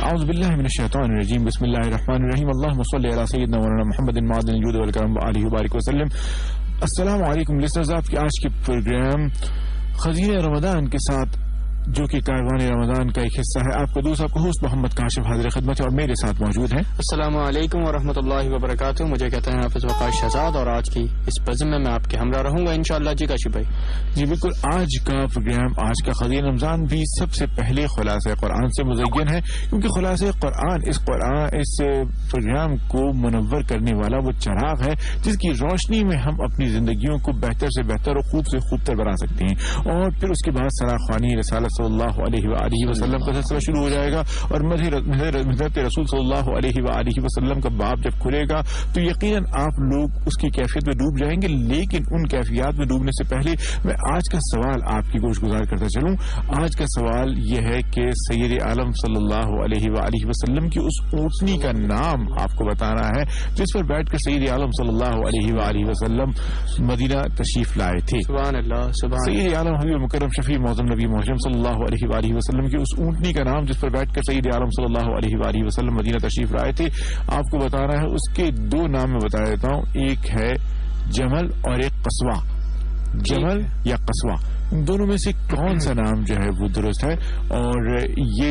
اعوذ باللہ من الشیطان الرجیم بسم اللہ الرحمن الرحیم اللہم صلی علی سیدنا مولانا محمد معدن الجود والکرم وآلہ وبارک وسلم. السلام علیکم لسنرز، آپ کے آج کے پروگرام خزینہ رمضان کے ساتھ جو کہ کاروان رمضان کا ایک حصہ ہے. آپ کا دوست، آپ کا ہوسٹ محمد کاشف حاضر خدمت ہے اور میرے ساتھ موجود ہیں. السلام علیکم ورحمۃ اللہ وبرکاتہ. مجھے کہتے ہیں حافظ وقاص شہزاد اور آج کی اس بزم میں آپ کے ہمراہ رہوں گا انشاءاللہ. جی کاشف بھائی. جی بالکل، آج کا پروگرام، آج کا خزینہ رمضان بھی سب سے پہلے خلاصہ قرآن سے مزین ہے، کیونکہ خلاصہ قرآن اس پروگرام کو منور کرنے والا وہ چراغ ہے جس کی روشنی میں ہم اپنی زندگیوں کو بہتر سے بہتر اور خوب سے خوب تر بنا سکتے ہیں. اور پھر اس کے بعد سراخوانی رسالت صلی اللہ علیہ وآلہ وسلم کا سلسلہ شروع ہو جائے گا اور مدحت رسول صلی اللہ علیہ وآلہ وسلم کا باب جب کھلے گا تو یقیناً آپ لوگ اس کی کیفیت میں ڈوب جائیں گے. لیکن ان کیفیات میں ڈوبنے سے پہلے میں آج کا سوال آپ کی گوش گزار کرتا چلوں. آج کا سوال یہ ہے کہ سید عالم صلی اللہ علیہ وآلہ وسلم کی اس اونٹنی کا نام آپ کو بتانا ہے جس پر بیٹھ کر سید عالم صلی اللہ علیہ وآلہ وسلم مدینہ تشریف لائے تھے. سبحان اللہ. سید عالم حبیب مکرم شفیع معظم نبی محترم صلی اللہ علیہ وآلہ وسلم کی اس اونٹنی کا نام جس پر بیٹھ کر سید عالم صلی اللہ علیہ وآلہ وسلم مدینہ تشریف لائے تھے آپ کو بتانا ہے. اس کے دو نام میں بتا دیتا ہوں، ایک ہے جمل اور ایک قصوہ. جمل یا قصوہ، ان دونوں میں سے کون سا نام جو ہے وہ درست ہے؟ اور یہ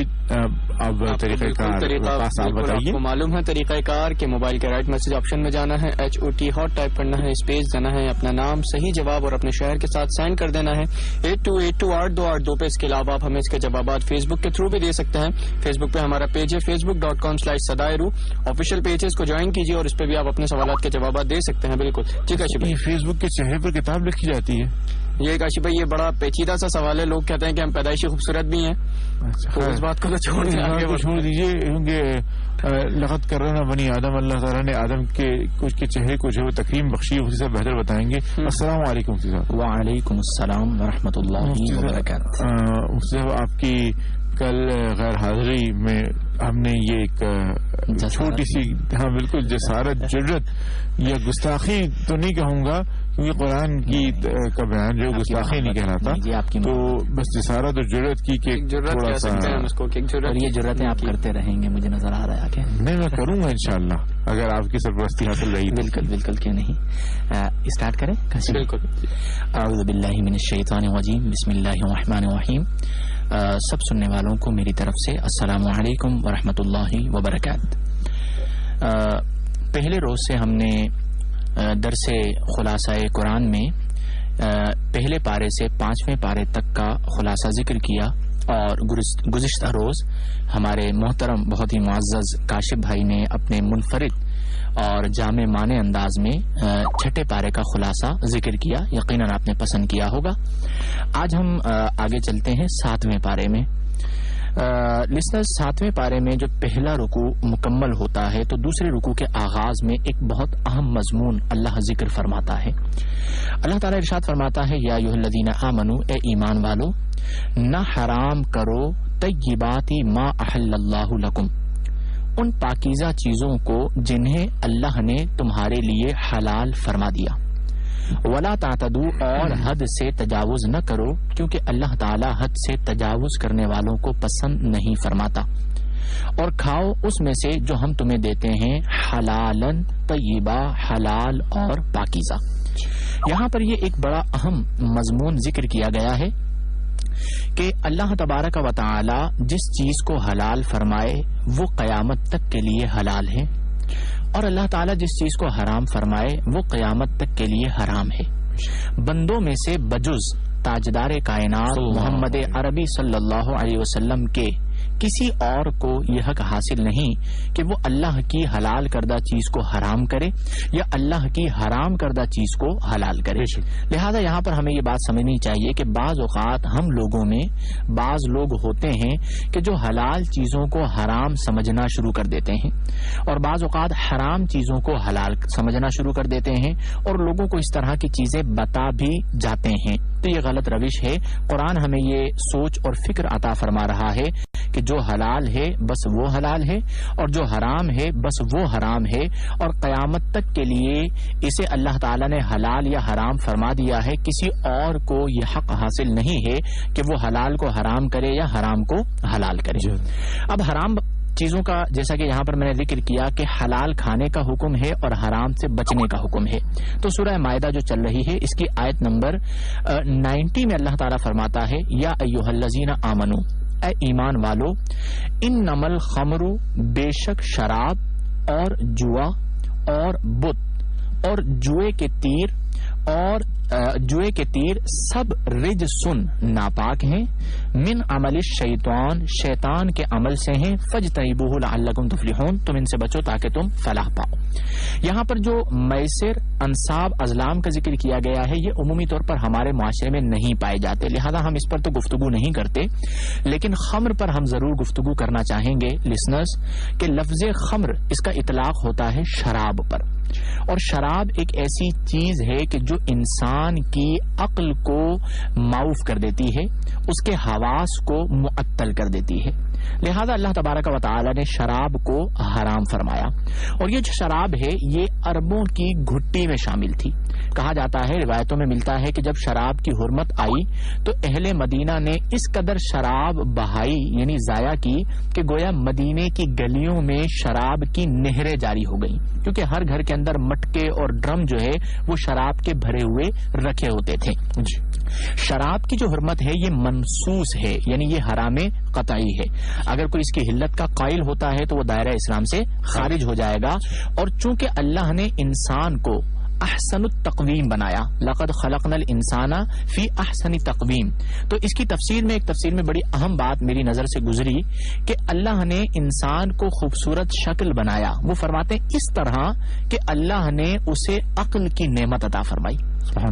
اب طریقہ کار آپ کو معلوم ہے طریقہ کار کہ موبائل کے رائٹ میسج آپشن میں جانا ہے، HOT ہاٹ ٹائپ کرنا ہے، اسپیس دینا ہے، اپنا نام، صحیح جواب اور اپنے شہر کے ساتھ سینڈ کر دینا ہے 82828282 پہ. اس کے علاوہ آپ ہمیں اس کے جوابات فیس بک کے تھرو بھی دے سکتے ہیں. فیس بک پہ ہمارا پیج ہے facebook.com/sadairu. آفیشیل پیج ہے، اس کو جوائن کیجیے اور اس پہ بھی آپ اپنے سوالات کے جوابات دے سکتے ہیں. بالکل ٹھیک ہے. فیس بک کے چہرے پر کتاب لکھی جاتی ہے. یہ کاشف بھائی یہ بڑا پیچیدہ سا سوال ہے. لوگ کہتے ہیں کہ ہم پیدائشی خوبصورت بھی ہیں. اس بات کو تو چھوڑ دیجیے کیونکہ لقد کرنا بنی آدم، اللہ تعالیٰ نے آدم کے کچھ کے چہرے کو جو ہے تکریم بخشی. اسی سے بہتر بتائیں گے. السلام علیکم مفتی صاحب. وعلیکم السلام ورحمۃ اللہ وبرکاتہ. مفتی صاحب، آپ کی کل غیر حاضری میں ہم نے یہ ایک چھوٹی سی، ہاں بالکل، جسارت، جرت یا گستاخی تو نہیں کہوں گا کیونکہ قرآن کی کا بیان جو گستاخی نہیں کہلاتا، تو بس جسارت اور جرت کی کہ تھوڑا سا، اور یہ جرتیں آپ کرتے رہیں گے مجھے نظر آ رہا ہے. نہیں، میں کروں گا انشاءاللہ اگر آپ کی سرپرستی حاصل رہی. بالکل بالکل، کیوں نہیں. اسٹارٹ کریں. بالکل. اعوذ باللہ من الشیطان الرجیم بسم اللہ الرحمن الرحیم. سب سننے والوں کو میری طرف سے السلام علیکم ورحمۃ اللہ وبرکاتہ. پہلے روز سے ہم نے درس خلاصہ قرآن میں پہلے پارے سے 5ویں پارے تک کا خلاصہ ذکر کیا اور گزشتہ روز ہمارے محترم بہت ہی معزز کاشف بھائی نے اپنے منفرد اور جامع معنی انداز میں 6 پارے کا خلاصہ ذکر کیا. یقیناً آپ نے پسند کیا ہوگا. آج ہم آگے چلتے ہیں 7ویں پارے میں. لسنر، 7ویں پارے میں جو پہلا رکوع مکمل ہوتا ہے تو دوسرے رکوع کے آغاز میں ایک بہت اہم مضمون اللہ ذکر فرماتا ہے. اللہ تعالیٰ ارشاد فرماتا ہے یا ایھا الذین آمنوا، اے ایمان والو، نہ حرام کرو طیبات ما احل اللہ لکم، ان پاکیزہ چیزوں کو جنہیں اللہ نے تمہارے لیے حلال فرما دیا. ولا تعتدوا، اور حد سے تجاوز نہ کرو کیونکہ اللہ تعالی حد سے تجاوز کرنے والوں کو پسند نہیں فرماتا. اور کھاؤ اس میں سے جو ہم تمہیں دیتے ہیں حلالن طیبہ، حلال اور پاکیزہ. یہاں پر یہ ایک بڑا اہم مضمون ذکر کیا گیا ہے کہ اللہ تبارک و تعالی جس چیز کو حلال فرمائے وہ قیامت تک کے لیے حلال ہے، اور اللہ تعالیٰ جس چیز کو حرام فرمائے وہ قیامت تک کے لیے حرام ہے. بندوں میں سے بجز تاجدار کائنات محمد عربی صلی اللہ علیہ وسلم کے کسی اور کو یہ حق حاصل نہیں کہ وہ اللہ کی حلال کردہ چیز کو حرام کرے یا اللہ کی حرام کردہ چیز کو حلال کرے. لہذا یہاں پر ہمیں یہ بات سمجھنی چاہیے کہ بعض اوقات ہم لوگوں میں بعض لوگ ہوتے ہیں کہ جو حلال چیزوں کو حرام سمجھنا شروع کر دیتے ہیں اور بعض اوقات حرام چیزوں کو حلال سمجھنا شروع کر دیتے ہیں اور لوگوں کو اس طرح کی چیزیں بتا بھی جاتے ہیں. تو یہ غلط روش ہے. قرآن ہمیں یہ سوچ اور فکر عطا فرما رہا ہے کہ جو حلال ہے بس وہ حلال ہے اور جو حرام ہے بس وہ حرام ہے، اور قیامت تک کے لیے اسے اللہ تعالیٰ نے حلال یا حرام فرما دیا ہے. کسی اور کو یہ حق حاصل نہیں ہے کہ وہ حلال کو حرام کرے یا حرام کو حلال کرے. اب حرام چیزوں کا جیسا کہ یہاں پر میں نے ذکر کیا کہ حلال کھانے کا حکم ہے اور حرام سے بچنے کا حکم ہے. تو سورہ مائدہ جو چل رہی ہے اس کی آیت نمبر 90 میں اللہ تعالیٰ فرماتا ہے یا ایھا الذین آمنو، اے ایمان والو، انما الخمر، بے شک شراب اور جوا اور بت اور جوئے کے تیر سب رجسن ناپاک ہیں، من عمل الشیطان، شیطان کے عمل سے ہیں، فاجتنبوہ لعلکم تفلحون، تم ان سے بچو تاکہ تم فلاح پاؤ. یہاں پر جو میسر، انصاب، ازلام کا ذکر کیا گیا ہے یہ عمومی طور پر ہمارے معاشرے میں نہیں پائے جاتے، لہذا ہم اس پر تو گفتگو نہیں کرتے، لیکن خمر پر ہم ضرور گفتگو کرنا چاہیں گے لسنرز کہ لفظ خمر اس کا اطلاق ہوتا ہے شراب پر، اور شراب ایک ایسی چیز ہے کہ جو انسان کی عقل کو معوف کر دیتی ہے، اس کے حواس کو معطل کر دیتی ہے، لہذا اللہ تبارک و تعالی نے شراب کو حرام فرمایا. اور یہ جو شراب ہے یہ عربوں کی گھٹی میں شامل تھی. کہا جاتا ہے، روایتوں میں ملتا ہے کہ جب شراب کی حرمت آئی تو اہل مدینہ نے اس قدر شراب بہائی یعنی ضائع کی کہ گویا مدینے کی گلیوں میں شراب کی نہریں جاری ہو گئیں، کیونکہ ہر گھر کے اندر مٹکے اور ڈرم جو ہے وہ شراب کے بھرے ہوئے رکھے ہوتے تھے. شراب کی جو حرمت ہے یہ منصوص ہے، یعنی یہ حرام قطعی ہے. اگر کوئی اس کی حلت کا قائل ہوتا ہے تو وہ دائرہ اسلام سے خارج ہو جائے گا. اور چونکہ اللہ نے انسان کو احسن التقویم بنایا، لقد خلقنا الانسان فی احسن تقویم، تو اس کی ایک تفسیر میں بڑی اہم بات میری نظر سے گزری کہ اللہ نے انسان کو خوبصورت شکل بنایا. وہ فرماتے ہیں اس طرح کہ اللہ نے اسے عقل کی نعمت عطا فرمائی.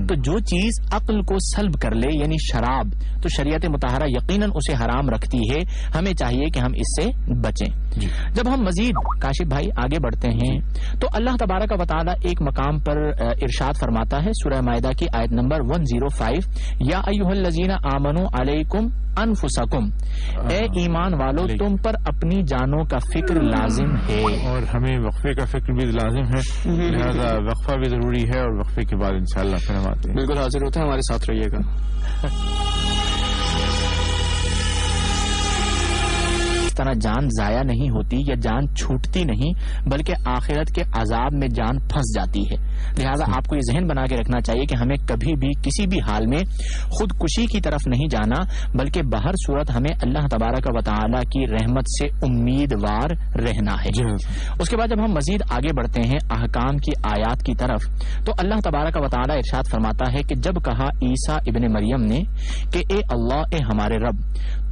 تو جو چیز عقل کو سلب کر لے یعنی شراب، تو شریعت مطہرہ یقیناً اسے حرام رکھتی ہے. ہمیں چاہیے کہ ہم اس سے بچیں. جب ہم مزید کاشف بھائی آگے بڑھتے ہیں تو اللہ تبارک و تعالی ایک مقام پر ارشاد فرماتا ہے، سورہ مائدہ کی آیت نمبر 105، یا ایھا الذین آمنوا علیکم انفسکم، اے ایمان والو تم پر اپنی جانوں کا فکر لازم ہے. اور ہمیں وقفے کا فکر بھی لازم ہے، لہذا وقفہ بھی ضروری ہے، اور وقفے کے بعد انشاءاللہ پھر ہم آتے ہیں. بالکل حاضر ہوتے ہیں، ہمارے ساتھ رہیے گا. اس طرح جان ضائع نہیں ہوتی یا جان چھوٹتی نہیں، بلکہ آخرت کے عذاب میں جان پھنس جاتی ہے. لہذا آپ کو یہ ذہن بنا کے رکھنا چاہیے کہ ہمیں کبھی بھی کسی بھی حال میں خودکشی کی طرف نہیں جانا، بلکہ بہر صورت ہمیں اللہ تبارک و تعالی کی رحمت سے امیدوار رہنا ہے. اس کے بعد جب ہم مزید آگے بڑھتے ہیں احکام کی آیات کی طرف تو اللہ تبارک و تعالی ارشاد فرماتا ہے کہ جب کہا عیسیٰ ابن مریم نے کہ اے اللہ، اے ہمارے رب،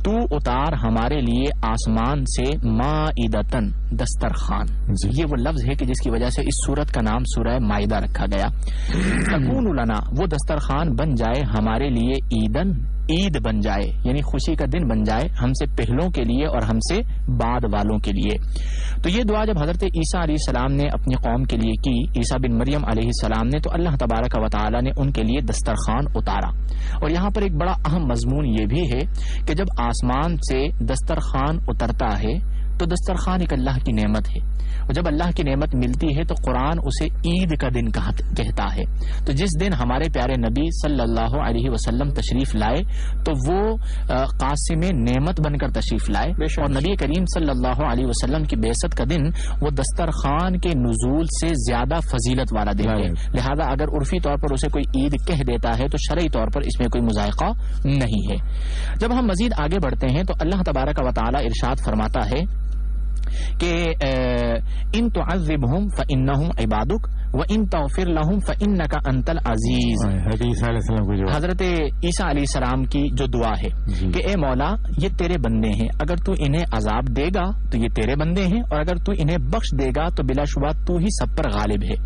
تو اتار ہمارے لیے آسمان سے مائدتن، دسترخوان. یہ وہ لفظ ہے کہ جس کی وجہ سے اس سورت کا نام سورہ مائدہ رکھا گیا. تکون لنا، وہ دسترخوان بن جائے ہمارے لیے عیدن، عید بن جائے یعنی خوشی کا دن بن جائے، ہم سے پہلوں کے لیے اور ہم سے بعد والوں کے لیے. تو یہ دعا جب حضرت عیسیٰ علیہ السلام نے اپنی قوم کے لیے کی، عیسیٰ بن مریم علیہ السلام نے، تو اللہ تبارک و تعالی نے ان کے لیے دسترخوان اتارا. اور یہاں پر ایک بڑا اہم مضمون یہ بھی ہے کہ جب آسمان سے دسترخوان اترتا ہے تو دسترخوان ایک اللہ کی نعمت ہے، اور جب اللہ کی نعمت ملتی ہے تو قرآن اسے عید کا دن کہتا ہے. تو جس دن ہمارے پیارے نبی صلی اللہ علیہ وسلم تشریف لائے تو وہ قاسم نعمت بن کر تشریف لائے، اور نبی کریم صلی اللہ علیہ وسلم کی بعثت کا دن وہ دسترخوان کے نزول سے زیادہ فضیلت والا دن ہے. لہذا اگر عرفی طور پر اسے کوئی عید کہہ دیتا ہے تو شرعی طور پر اس میں کوئی مذائقہ نہیں ہے. جب ہم مزید آگے بڑھتے ہیں تو اللہ تبارک و تعالی ارشاد فرماتا ہے کہ ان تعذبہم فانہم عبادک وان تغفر لہم فانک انت العزیز. حضرت عیسیٰ علیہ السلام کی جو دعا ہے کہ اے مولا، یہ تیرے بندے ہیں، اگر تو انہیں عذاب دے گا تو یہ تیرے بندے ہیں، اور اگر تو انہیں بخش دے گا تو بلا شبہ تو ہی سب پر غالب ہے.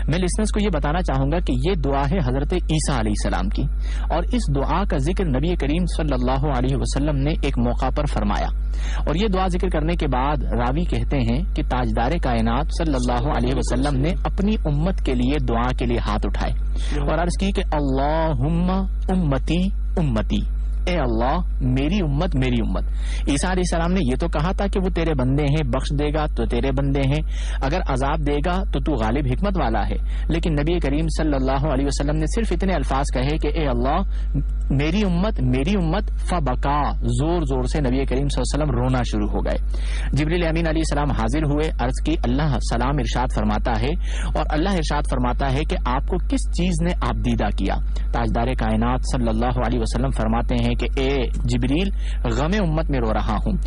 میں لسنرز کو یہ بتانا چاہوں گا کہ یہ دعا ہے حضرت عیسیٰ علیہ السلام کی، اور اس دعا کا ذکر نبی کریم صلی اللہ علیہ وسلم نے ایک موقع پر فرمایا. اور یہ دعا ذکر کرنے کے بعد راوی کہتے ہیں کہ تاجدار کائنات صلی اللہ علیہ وسلم نے اپنی امت کے لیے دعا کے لیے ہاتھ اٹھائے اور عرض کی کہ اللہم امتی امتی، اے اللہ میری امت میری امت. عیسیٰ علیہ السلام نے یہ تو کہا تھا کہ وہ تیرے بندے ہیں، بخش دے گا تو تیرے بندے ہیں، اگر عذاب دے گا تو غالب حکمت والا ہے. لیکن نبی کریم صلی اللہ علیہ وسلم نے صرف اتنے الفاظ کہے کہ اے اللہ میری امت فبکا، زور زور سے نبی کریم صلی اللہ علیہ وسلم رونا شروع ہو گئے. جبریل امین علیہ السلام حاضر ہوئے، عرض کی اللہ سلام ارشاد فرماتا ہے، اور اللہ ارشاد فرماتا ہے کہ آپ کو کس چیز نے آپ دیدہ کیا؟ تاجدار کائنات صلی اللہ علیہ وسلم فرماتے ہیں کہ اے جبریل، غم امت میں رو رہا ہوں.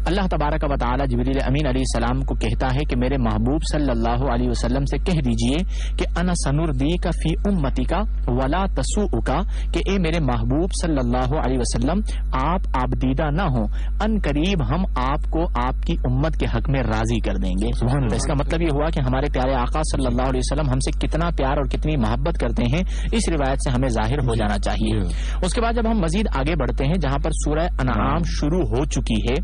اللہ تبارک و تعالی جبریل امین علیہ السلام کو کہتا ہے کہ میرے محبوب صلی اللہ علیہ وسلم سے کہہ دیجئے کہ انا سنردیک فی امتک ولا تسوءک، کہ اے میرے محبوب صلی اللہ علیہ وسلم آپ آبدیدہ نہ ہوں، ان قریب ہم آپ کو آپ کی امت کے حق میں راضی کر دیں گے. تو اس کا مطلب یہ ہوا کہ ہمارے پیارے آقا صلی اللہ علیہ وسلم ہم سے کتنا پیار اور کتنی محبت کرتے ہیں، اس روایت سے ہمیں ظاہر ہو جانا چاہیے. اس کے بعد جب ہم مزید آگے بڑھتے ہیں، جہاں پر سورہ انعام شروع ہو چکی ہے،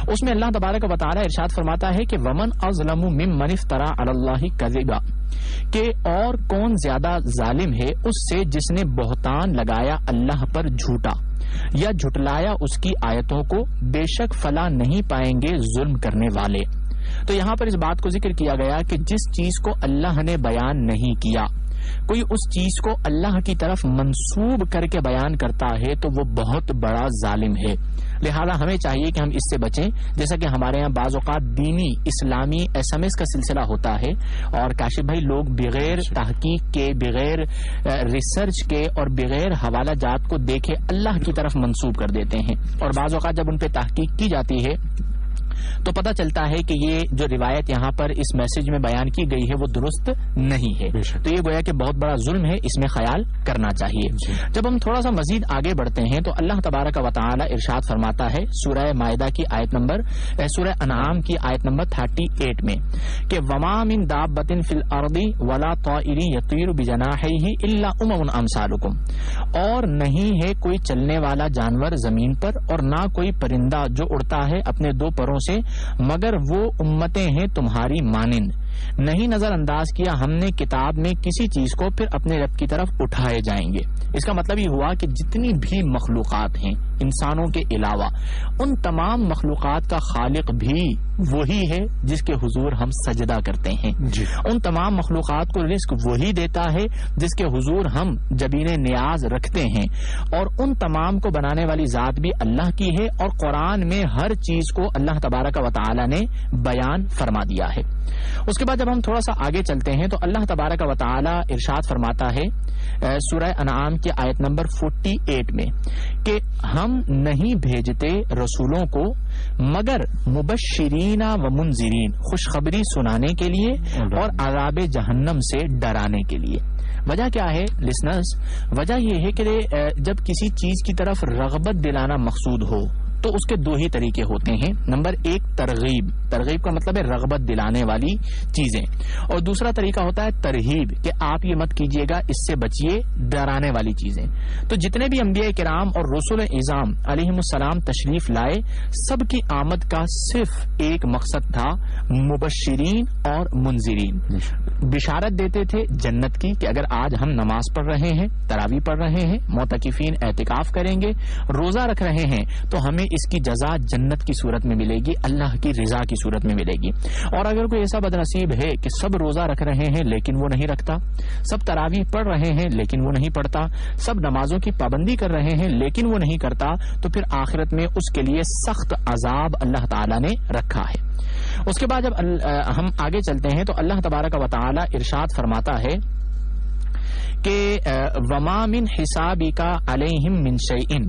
اس میں اللہ تبارک و تعالی ارشاد فرماتا ہے کہ ومن اظلم ممن افترى علی اللہ کذبا، کہ اور کون زیادہ ظالم ہے اس سے جس نے بہتان لگایا اللہ پر جھوٹا یا جھٹلایا اس کی آیتوں کو، بے شک فلا نہیں پائیں گے ظلم کرنے والے. تو یہاں پر اس بات کو ذکر کیا گیا کہ جس چیز کو اللہ نے بیان نہیں کیا، کوئی اس چیز کو اللہ کی طرف منسوب کر کے بیان کرتا ہے تو وہ بہت بڑا ظالم ہے. لہذا ہمیں چاہیے کہ ہم اس سے بچیں. جیسا کہ ہمارے ہاں بعض اوقات دینی اسلامی SMS کا سلسلہ ہوتا ہے، اور کاشف بھائی لوگ بغیر تحقیق کے، بغیر ریسرچ کے اور بغیر حوالہ جات کو دیکھے اللہ کی طرف منسوب کر دیتے ہیں، اور بعض اوقات جب ان پہ تحقیق کی جاتی ہے تو پتہ چلتا ہے کہ یہ جو روایت یہاں پر اس میسج میں بیان کی گئی ہے وہ درست نہیں ہے. تو یہ گویا کہ بہت بڑا ظلم ہے، اس میں خیال کرنا چاہیے. جب ہم تھوڑا سا مزید آگے بڑھتے ہیں تو اللہ تبارک و تعالی ارشاد فرماتا ہے سورہ مائدہ کی آیت نمبر سورہ انعام کی آیت نمبر 38 میں کہ وما من دابۃ فی الارض ولا طائر یطیر بجناحیہ الا امم امثالکم، اور نہیں ہے کوئی چلنے والا جانور زمین پر اور نہ کوئی پرندہ جو اڑتا ہے اپنے دو پروں سے، مگر وہ امتیں ہیں تمہاری مانند. نہیں نظر انداز کیا ہم نے کتاب میں کسی چیز کو پھر اپنے رب کی طرف اٹھائے جائیں گے. اس کا مطلب یہ ہوا کہ جتنی بھی مخلوقات ہیں انسانوں کے علاوہ، ان تمام مخلوقات کا خالق بھی وہی ہے جس کے حضور ہم سجدہ کرتے ہیں. ان تمام مخلوقات کو رزق وہی دیتا ہے جس کے حضور ہم جبین نیاز رکھتے ہیں، اور ان تمام کو بنانے والی ذات بھی اللہ کی ہے، اور قرآن میں ہر چیز کو اللہ تبارک و تعالی نے بیان فرما دیا ہے. اس کے بعد جب ہم تھوڑا سا آگے چلتے ہیں تو اللہ تبارک و تعالی ارشاد فرماتا ہے سورہ انعام کی آیت نمبر 48 میں کہ ہم نہیں بھیجتے رسولوں کو مگر مبشرین و منذرین، خوشخبری سنانے کے لیے اور عذاب جہنم سے ڈرانے کے لیے. وجہ کیا ہے لسنرز؟ وجہ یہ ہے کہ جب کسی چیز کی طرف رغبت دلانا مقصود ہو تو اس کے دو ہی طریقے ہوتے ہیں. نمبر ایک ترغیب کا مطلب ہے رغبت دلانے والی چیزیں، اور دوسرا طریقہ ہوتا ہے ترہیب کہ آپ یہ مت کیجیے گا، اس سے بچیے، ڈرانے والی چیزیں. تو جتنے بھی انبیاء کرام اور رسول اعظام علیہم السلام تشریف لائے، سب کی آمد کا صرف ایک مقصد تھا، مبشرین اور منذرین. بشارت دیتے تھے جنت کی کہ اگر آج ہم نماز پڑھ رہے ہیں، تراویح پڑھ رہے ہیں، معتکفین اعتکاف کریں گے، روزہ رکھ رہے ہیں، تو ہمیں اس کی جزا جنت کی صورت میں ملے گی، اللہ کی رضا کی صورت میں ملے گی. اور اگر کوئی ایسا بدنصیب ہے کہ سب روزہ رکھ رہے ہیں لیکن وہ نہیں رکھتا، سب تراویح پڑھ رہے ہیں لیکن وہ نہیں پڑھتا، سب نمازوں کی پابندی کر رہے ہیں لیکن وہ نہیں کرتا، تو پھر آخرت میں اس کے لیے سخت عذاب اللہ تعالی نے رکھا ہے. اس کے بعد جب ہم آگے چلتے ہیں تو اللہ تبارک و تعالی ارشاد فرماتا ہے کہ وما من حسابک علیہم من شیء،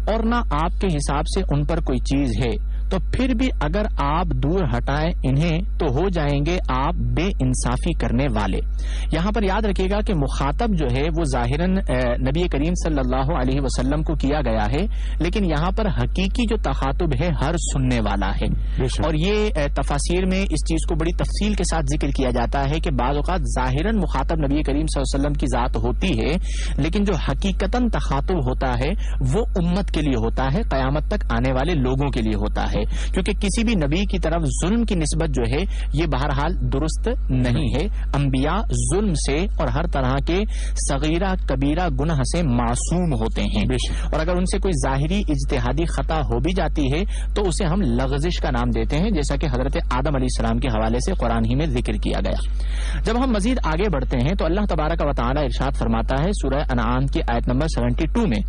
اور نہ آپ کے حساب سے ان پر کوئی چیز ہے، تو پھر بھی اگر آپ دور ہٹائیں انہیں تو ہو جائیں گے آپ بے انصافی کرنے والے. یہاں پر یاد رکھیے گا کہ مخاطب جو ہے وہ ظاہراً نبی کریم صلی اللہ علیہ وسلم کو کیا گیا ہے، لیکن یہاں پر حقیقی جو تخاطب ہے ہر سننے والا ہے. اور یہ تفاسیر میں اس چیز کو بڑی تفصیل کے ساتھ ذکر کیا جاتا ہے کہ بعض اوقات ظاہراً مخاطب نبی کریم صلی اللہ علیہ وسلم کی ذات ہوتی ہے، لیکن جو حقیقتاً تخاطب ہوتا ہے وہ امت کے لیے ہوتا ہے، قیامت تک آنے والے لوگوں کے لیے ہوتا ہے. ہے، کیونکہ کسی بھی نبی کی طرف ظلم کی نسبت جو ہے یہ بہرحال درست نہیں ہے. انبیاء ظلم سے اور ہر طرح کے صغیرہ کبیرہ گناہ سے معصوم ہوتے ہیں، اور اگر ان سے کوئی ظاہری اجتہادی خطا ہو بھی جاتی ہے تو اسے ہم لغزش کا نام دیتے ہیں، جیسا کہ حضرت آدم علیہ السلام کے حوالے سے قرآن ہی میں ذکر کیا گیا. جب ہم مزید آگے بڑھتے ہیں تو اللہ تبارک و تعالی ارشاد فرماتا ہے سورہ انعام کی آیت نمبر 72 میں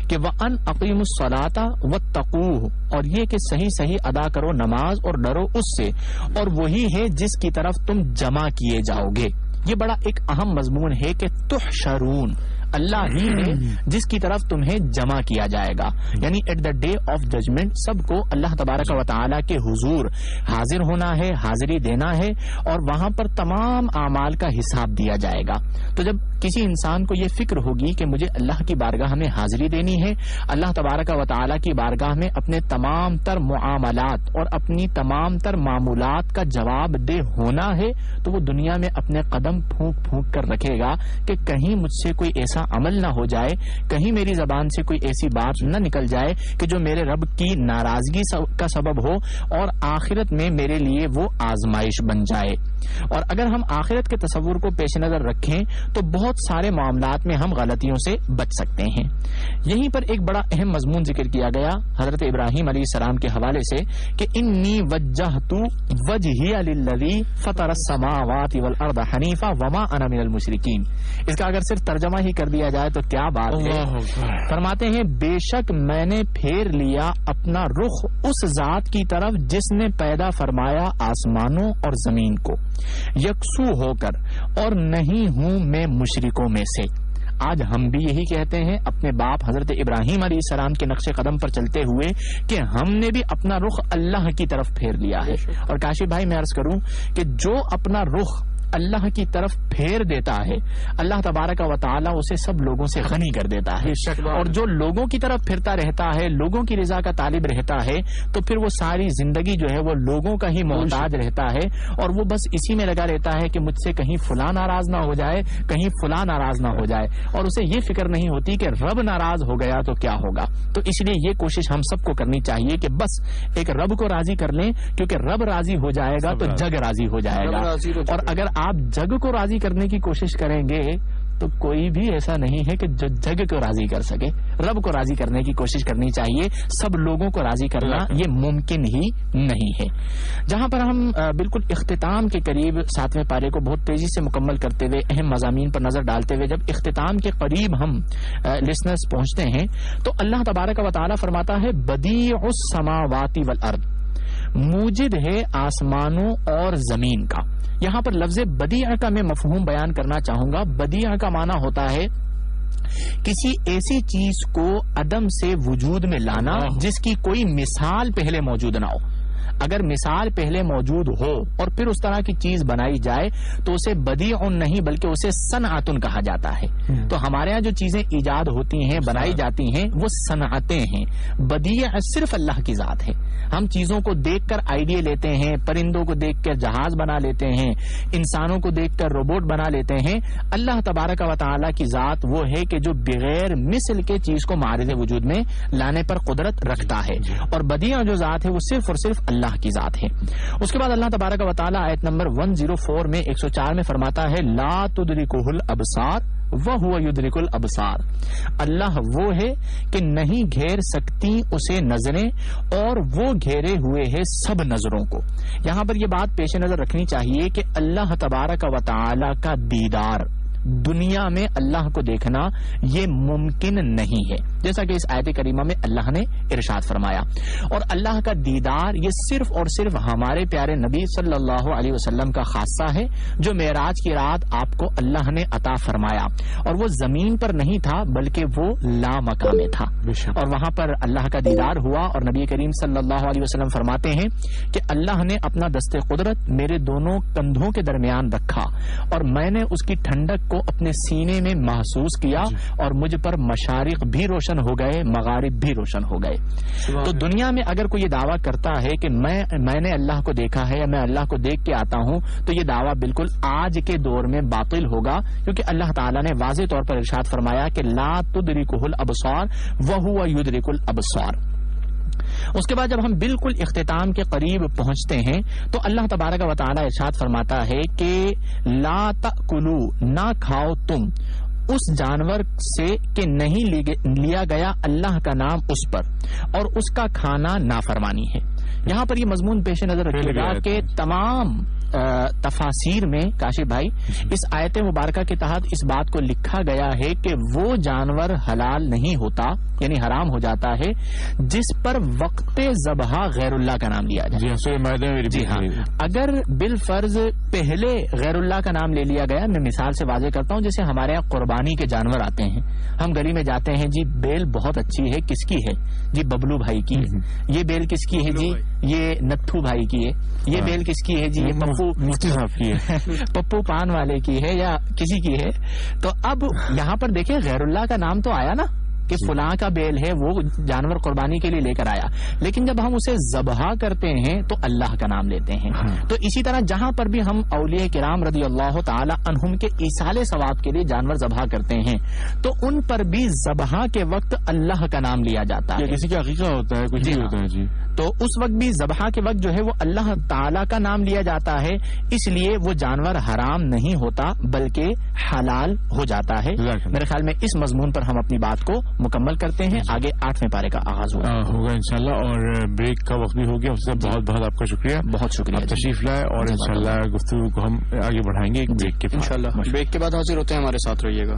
کہ وَأَنْ أَقِيمُوا الصَّلَاةَ وَاتَّقُوهُ، اور یہ کہ صحیح ادا کرو نماز اور ڈرو اس سے، اور وہی ہے جس کی طرف تم جمع کیے جاؤ گے. یہ بڑا ایک اہم مضمون ہے کہ تحشرون، اللہ ہی ہے جس کی طرف تمہیں جمع کیا جائے گا، یعنی at the day of judgement سب کو اللہ تبارک و تعالیٰ کے حضور حاضر ہونا ہے، حاضری دینا ہے، اور وہاں پر تمام اعمال کا حساب دیا جائے گا. تو جب کسی انسان کو یہ فکر ہوگی کہ مجھے اللہ کی بارگاہ میں حاضری دینی ہے، اللہ تبارک و تعالیٰ کی بارگاہ میں اپنے تمام تر معاملات اور اپنی تمام تر معمولات کا جواب دہ ہونا ہے، تو وہ دنیا میں اپنے قدم پھونک پھونک کر رکھے گا کہ کہیں مجھ سے کوئی ایسا عمل نہ ہو جائے، کہیں میری زبان سے کوئی ایسی بات نہ نکل جائے کہ جو میرے رب کی ناراضگی کا سبب ہو اور آخرت میں میرے لیے وہ آزمائش بن جائے. اور اگر ہم آخرت کے تصور کو پیش نظر رکھیں تو بہت سارے معاملات میں ہم غلطیوں سے بچ سکتے ہیں. یہیں پر ایک بڑا اہم مضمون ذکر کیا گیا حضرت ابراہیم علیہ السلام کے حوالے سے کہ انی وجہت وجہی للذی فطر السماوات والارض حنیفا وما انا من المشرکین. اس کا اگر صرف ترجمہ ہی کر دیا جائے تو کیا بات ہے. فرماتے ہیں بے شک میں نے پھیر لیا اپنا رخ اس ذات کی طرف جس نے پیدا فرمایا آسمانوں اور زمین کو یکسو ہو کر، اور نہیں ہوں میں مشرکوں میں سے. آج ہم بھی یہی کہتے ہیں اپنے باپ حضرت ابراہیم علیہ السلام کے نقش قدم پر چلتے ہوئے کہ ہم نے بھی اپنا رخ اللہ کی طرف پھیر لیا ہے. اور کاشف بھائی میں عرض کروں کہ جو اپنا رخ اللہ کی طرف پھیر دیتا ہے اللہ تبارک و تعالیٰ اسے سب لوگوں سے غنی کر دیتا ہے، اور جو لوگوں کی طرف پھرتا رہتا ہے، لوگوں کی رضا کا طالب رہتا ہے، تو پھر وہ ساری زندگی جو ہے وہ لوگوں کا ہی محتاج رہتا ہے، اور وہ بس اسی میں لگا رہتا ہے کہ مجھ سے کہیں فلاں ناراض نہ ہو جائے، کہیں فلاں ناراض نہ ہو جائے، اور اسے یہ فکر نہیں ہوتی کہ رب ناراض ہو گیا تو کیا ہوگا. تو اس لیے یہ کوشش ہم سب کو کرنی چاہیے کہ بس ایک رب کو راضی کر لیں، کیونکہ رب راضی ہو جائے گا تو جگ راضی ہو جائے گا. اور اگر آپ جگ کو راضی کرنے کی کوشش کریں گے تو کوئی بھی ایسا نہیں ہے کہ جو جگ کو راضی کر سکے. رب کو راضی کرنے کی کوشش کرنی چاہیے، سب لوگوں کو راضی کرنا یہ ممکن ہی نہیں ہے. جہاں پر ہم بالکل اختتام کے قریب 7ویں پارے کو بہت تیزی سے مکمل کرتے ہوئے اہم مضامین پر نظر ڈالتے ہوئے جب اختتام کے قریب ہم لسنرز پہنچتے ہیں تو اللہ تبارک و تعالی فرماتا ہے بدیع السماوات والارض، موجد ہے آسمانوں اور زمین کا. یہاں پر لفظ بدیع کا میں مفہوم بیان کرنا چاہوں گا. بدیع کا معنی ہوتا ہے کسی ایسی چیز کو عدم سے وجود میں لانا جس کی کوئی مثال پہلے موجود نہ ہو. اگر مثال پہلے موجود ہو اور پھر اس طرح کی چیز بنائی جائے تو اسے بدیع نہیں بلکہ اسے صنعت کہا جاتا ہے. تو ہمارے ہاں جو چیزیں ایجاد ہوتی ہیں بنائی جاتی ہیں وہ صنعتیں ہیں. بدیع صرف اللہ کی ذات ہے. ہم چیزوں کو دیکھ کر آئیڈیا لیتے ہیں، پرندوں کو دیکھ کر جہاز بنا لیتے ہیں، انسانوں کو دیکھ کر روبوٹ بنا لیتے ہیں. اللہ تبارک و تعالیٰ کی ذات وہ ہے کہ جو بغیر مثل کے چیز کو معرض وجود میں لانے پر قدرت رکھتا ہے، اور بدیع جو ذات ہے وہ صرف اور صرف اللہ کی ذات ہے. اس کے بعد اللہ تبارک و تعالیٰ آیت نمبر 104 میں 104 میں فرماتا ہے لا تدرکہ الابصار وہو یدرک الابصار. اللہ وہ ہے کہ نہیں گھیر سکتی اسے نظریں اور وہ گھیرے ہوئے ہے سب نظروں کو. یہاں پر یہ بات پیش نظر رکھنی چاہیے کہ اللہ تبارک و تعالی کا دیدار دنیا میں اللہ کو دیکھنا یہ ممکن نہیں ہے، جیسا کہ اس آیت کریمہ میں اللہ نے ارشاد فرمایا. اور اللہ کا دیدار یہ صرف اور صرف ہمارے پیارے نبی صلی اللہ علیہ وسلم کا خاصہ ہے جو معراج کی رات آپ کو اللہ نے عطا فرمایا. اور وہ زمین پر نہیں تھا بلکہ وہ لامکان میں تھا، اور وہاں پر اللہ کا دیدار ہوا. اور نبی کریم صلی اللہ علیہ وسلم فرماتے ہیں کہ اللہ نے اپنا دست قدرت میرے دونوں کندھوں کے درمیان رکھا اور میں نے اس کی ٹھنڈک کو اپنے سینے میں محسوس کیا، اور مجھ پر مشارق بھی روشن ہو گئے، مغارب بھی روشن ہو گئے. تو دنیا میں اگر کوئی یہ دعویٰ کرتا ہے کہ میں نے اللہ کو دیکھا ہے یا میں اللہ کو دیکھ کے آتا ہوں تو یہ دعویٰ بالکل آج کے دور میں باطل ہوگا، کیونکہ اللہ تعالیٰ نے واضح طور پر ارشاد فرمایا کہ لا تدرکہ الابصار وہو یدرک الابصار. اس کے بعد جب ہم بالکل اختتام کے قریب پہنچتے ہیں تو اللہ تبارک و تعالی ارشاد فرماتا ہے کہ لا تأکلوا، نہ کھاؤ تم اس جانور سے کہ نہیں لیا گیا اللہ کا نام اس پر، اور اس کا کھانا نافرمانی ہے۔ یہاں پر یہ مضمون پیش نظر رکھیے گا کہ تمام تفاسیر میں کاشف بھائی اس آیت مبارکہ کے تحت اس بات کو لکھا گیا ہے کہ وہ جانور حلال نہیں ہوتا، یعنی حرام ہو جاتا ہے، جس پر وقت ذبح غیر اللہ کا نام لیا جائے۔ جی ہاں، اگر بالفرض پہلے غیر اللہ کا نام لے لیا گیا، میں مثال سے واضح کرتا ہوں، جیسے ہمارے یہاں قربانی کے جانور آتے ہیں، ہم گلی میں جاتے ہیں، جی بیل بہت اچھی ہے، کس کی ہے؟ جی ببلو بھائی کی ہے۔ یہ بیل کس کی ہے؟ جی یہ نتھو بھائی کی ہے۔ یہ بیل کس کی ہے؟ جی یہ مفتی صاحب کی ہے، پپو پان والے کی ہے، یا کسی کی ہے۔ تو اب یہاں پر دیکھیں غیر اللہ کا نام تو آیا نا کہ فلاں کا بیل ہے، وہ جانور قربانی کے لیے لے کر آیا، لیکن جب ہم اسے ذبح کرتے ہیں تو اللہ کا نام لیتے ہیں۔ تو اسی طرح جہاں پر بھی ہم اولیاء کرام رضی اللہ تعالی عنہم کے ایصال ثواب کے لیے جانور ذبح کرتے ہیں تو ان پر بھی ذبح کے وقت اللہ کا نام لیا جاتا ہے۔ کسی کا عقیقہ ہوتا ہے، کچھ بھی ہوتا ہے، جی تو اس وقت بھی ذبح کے وقت جو ہے وہ اللہ تعالی کا نام لیا جاتا ہے، اس لیے وہ جانور حرام نہیں ہوتا بلکہ حلال ہو جاتا ہے۔ میرے خیال میں اس مضمون پر ہم اپنی بات کو مکمل کرتے ہیں، آگے 8ویں پارے کا آغاز ہوگا انشاءاللہ، اور بریک کا وقت بھی ہو گیا، اس سے بہت بہت آپ کا شکریہ، بہت شکریہ، تشریف لائے، اور انشاءاللہ گفتگو کو ہم آگے بڑھائیں گے ایک بریک کے بعد۔ انشاءاللہ بریک کے بعد حاضر ہوتے ہیں، ہمارے ساتھ رہیے گا۔